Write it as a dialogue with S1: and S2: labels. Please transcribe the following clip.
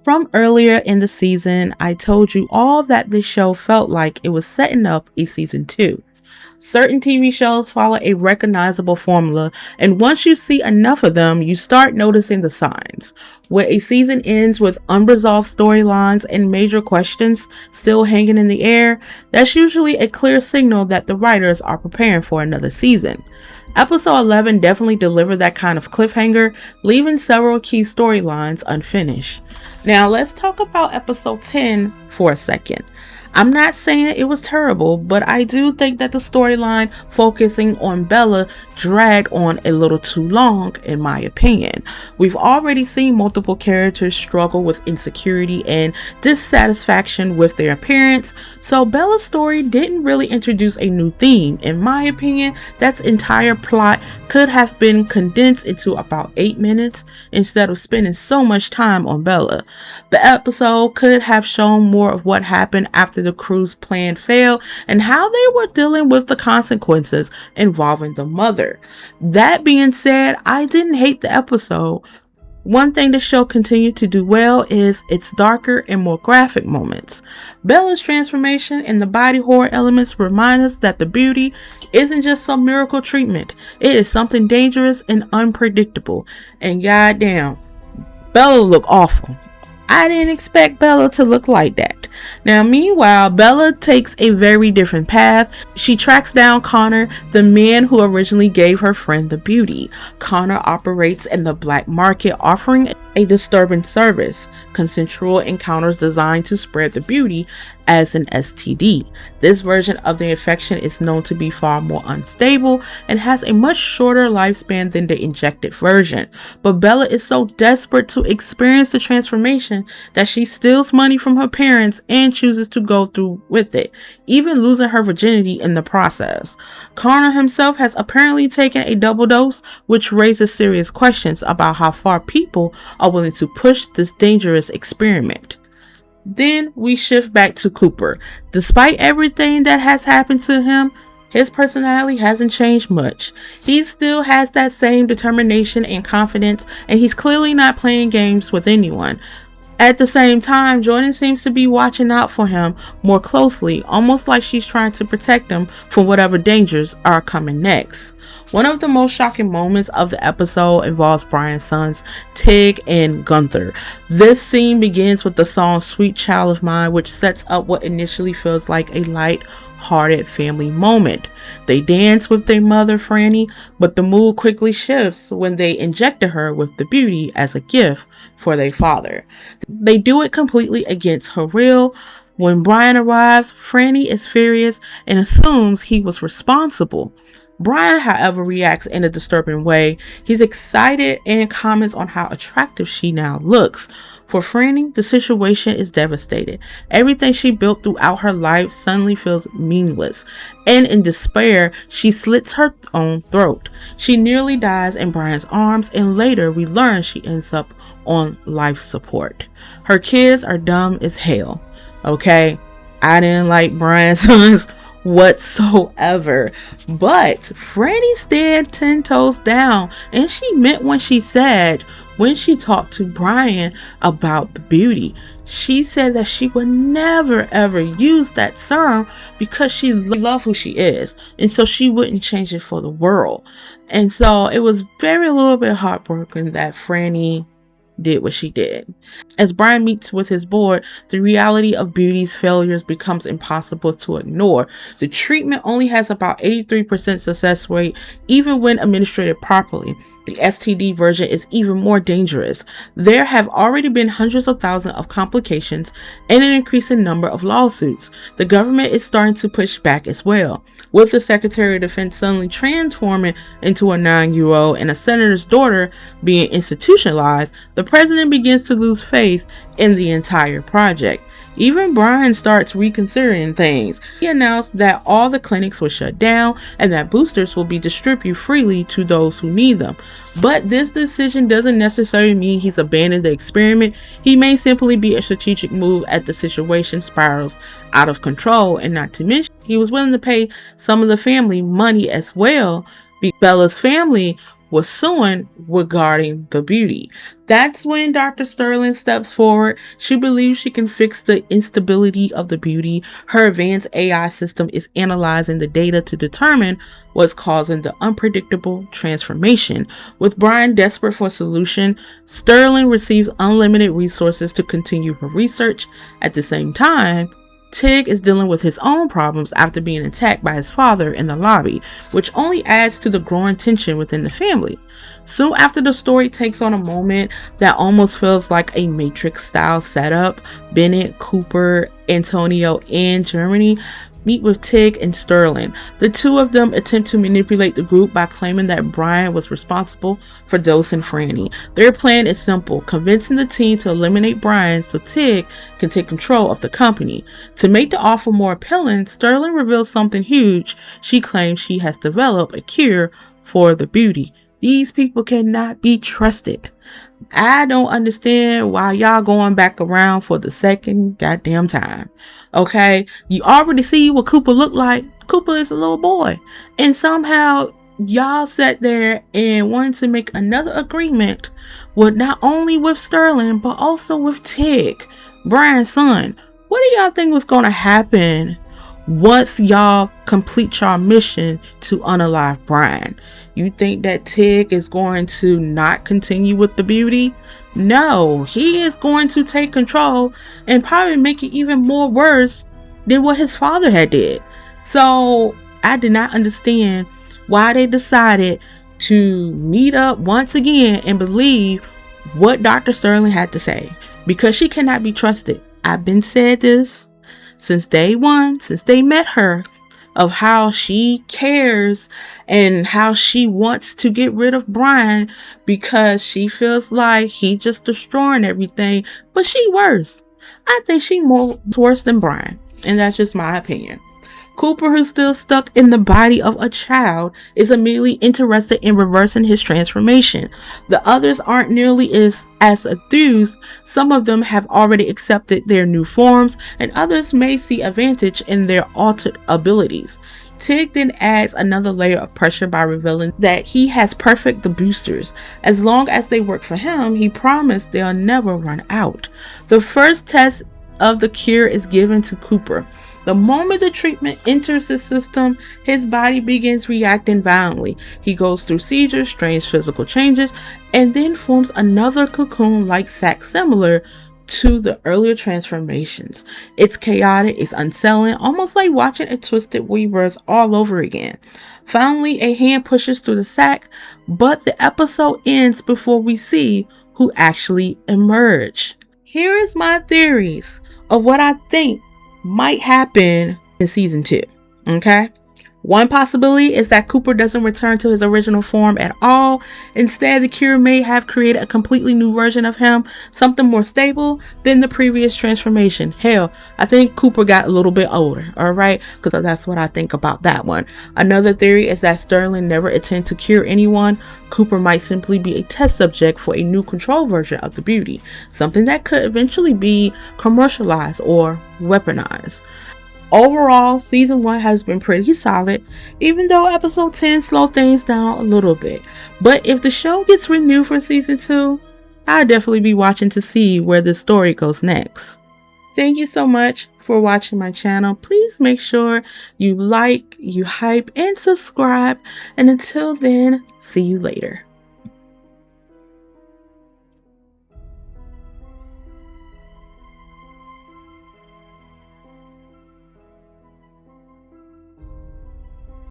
S1: From earlier in the season, I told you all that this show felt like it was setting up a season 2. Certain TV shows follow a recognizable formula, and once you see enough of them, you start noticing the signs. When a season ends with unresolved storylines and major questions still hanging in the air, that's usually a clear signal that the writers are preparing for another season. Episode 11 definitely delivered that kind of cliffhanger, leaving several key storylines unfinished. Now let's talk about episode 10 for a second. I'm not saying it was terrible, but I do think that the storyline focusing on Bella dragged on a little too long, in my opinion. We've already seen multiple characters struggle with insecurity and dissatisfaction with their appearance, so Bella's story didn't really introduce a new theme. In my opinion, that entire plot could have been condensed into about 8 minutes instead of spending so much time on Bella. The episode could have shown more of what happened after the crew's plan failed and how they were dealing with the consequences involving the mother. That being said, I didn't hate the episode. One thing the show continued to do well is its darker and more graphic moments. Bella's transformation and the body horror elements remind us that the beauty isn't just some miracle treatment. It is something dangerous and unpredictable. And goddamn, Bella looked awful. I didn't expect Bella to look like that. Now, meanwhile, Bella takes a very different path. She tracks down Connor, the man who originally gave her friend the beauty. Connor operates in the black market, offering a disturbing service, consensual encounters designed to spread the beauty as an STD. This version of the infection is known to be far more unstable and has a much shorter lifespan than the injected version. But Bella is so desperate to experience the transformation that she steals money from her parents and chooses to go through with it, even losing her virginity in the process. Connor himself has apparently taken a double dose, which raises serious questions about how far people are willing to push this dangerous experiment. Then we shift back to Cooper. Despite everything that has happened to him, his personality hasn't changed much. He still has that same determination and confidence, and he's clearly not playing games with anyone. At the same time, Jordan seems to be watching out for him more closely, almost like she's trying to protect him from whatever dangers are coming next. One of the most shocking moments of the episode involves Brian's sons, Tig and Gunther. This scene begins with the song Sweet Child of Mine, which sets up what initially feels like a light-hearted family moment. They dance with their mother, Franny, but the mood quickly shifts when they injected her with the beauty as a gift for their father. They do it completely against her will. When Brian arrives, Franny is furious and assumes he was responsible. Brian, however, reacts in a disturbing way. He's excited and comments on how attractive she now looks. For Franny, the situation is devastated. Everything she built throughout her life suddenly feels meaningless. And in despair, she slits her own throat. She nearly dies in Brian's arms, and later we learn she ends up on life support. Her kids are dumb as hell. Okay? I didn't like Brian's sons whatsoever, but Franny stand 10 toes down, and she meant what she said when she talked to Brian about the beauty. She said that she would never ever use that serum because she loved who she is, and so she wouldn't change it for the world. And so it was a little bit heartbroken that Franny did what she did. As Brian meets with his board, the reality of beauty's failures becomes impossible to ignore. The treatment only has about 83% success rate, even when administered properly. The STD version is even more dangerous. There have already been hundreds of thousands of complications and an increasing number of lawsuits. The government is starting to push back as well. With the Secretary of Defense suddenly transforming into a 9-year-old and a senator's daughter being institutionalized, the president begins to lose faith in the entire project. Even Brian starts reconsidering things. He announced that all the clinics will shut down and that boosters will be distributed freely to those who need them. But this decision doesn't necessarily mean he's abandoned the experiment. He may simply be a strategic move as the situation spirals out of control, and not to mention he was willing to pay some of the family money as well. Bella's family was suing regarding the beauty. That's when Dr. Sterling steps forward. She believes she can fix the instability of the beauty. Her advanced AI system is analyzing the data to determine what's causing the unpredictable transformation. With Brian desperate for a solution, Sterling receives unlimited resources to continue her research. At the same time, Tig is dealing with his own problems after being attacked by his father in the lobby, which only adds to the growing tension within the family. Soon after, the story takes on a moment that almost feels like a Matrix-style setup. Bennett, Cooper, Antonio, and Germany meet with Tig and Sterling. The two of them attempt to manipulate the group by claiming that Brian was responsible for dosing Franny. Their plan is simple, convincing the team to eliminate Brian so Tig can take control of the company. To make the offer more appealing, Sterling reveals something huge. She claims she has developed a cure for the beauty. These people cannot be trusted. I don't understand why y'all going back around for the second goddamn time. Okay, you already see what Cooper looked like. Cooper is a little boy, and somehow y'all sat there and wanted to make another agreement with not only with Sterling but also with Tig, Brian's son. What do y'all think was going to happen once y'all complete your mission to unalive Brian? You think that Tig is going to not continue with the beauty? No, he is going to take control and probably make it even more worse than what his father had did. So I did not understand why they decided to meet up once again and believe what Dr. Sterling had to say, because she cannot be trusted. I've been said this since day one, since they met her, of how she cares and how she wants to get rid of Brian because she feels like he just destroying everything. But she worse. I think she more worse than Brian, and that's just my opinion. Cooper, who's still stuck in the body of a child, is immediately interested in reversing his transformation. The others aren't nearly as enthused. Some of them have already accepted their new forms, and others may see advantage in their altered abilities. Tig then adds another layer of pressure by revealing that he has perfected the boosters. As long as they work for him, he promised they'll never run out. The first test of the cure is given to Cooper. The moment the treatment enters his system, his body begins reacting violently. He goes through seizures, strange physical changes, and then forms another cocoon-like sac similar to the earlier transformations. It's chaotic, it's unsettling, almost like watching a twisted rebirth all over again. Finally, a hand pushes through the sac, but the episode ends before we see who actually emerge. Here is my theories of what I think might happen in season 2. Okay, one possibility is that Cooper doesn't return to his original form at all. Instead, the cure may have created a completely new version of him, something more stable than the previous transformation. Hell, I think Cooper got a little bit older, alright, because that's what I think about that one. Another theory is that Sterling never intended to cure anyone. Cooper might simply be a test subject for a new control version of the beauty, something that could eventually be commercialized or weaponized. Overall, season 1 has been pretty solid, even though episode 10 slowed things down a little bit. But if the show gets renewed for season 2, I'll definitely be watching to see where the story goes next. Thank you so much for watching my channel. Please make sure you like, you hype, and subscribe. And until then, see you later.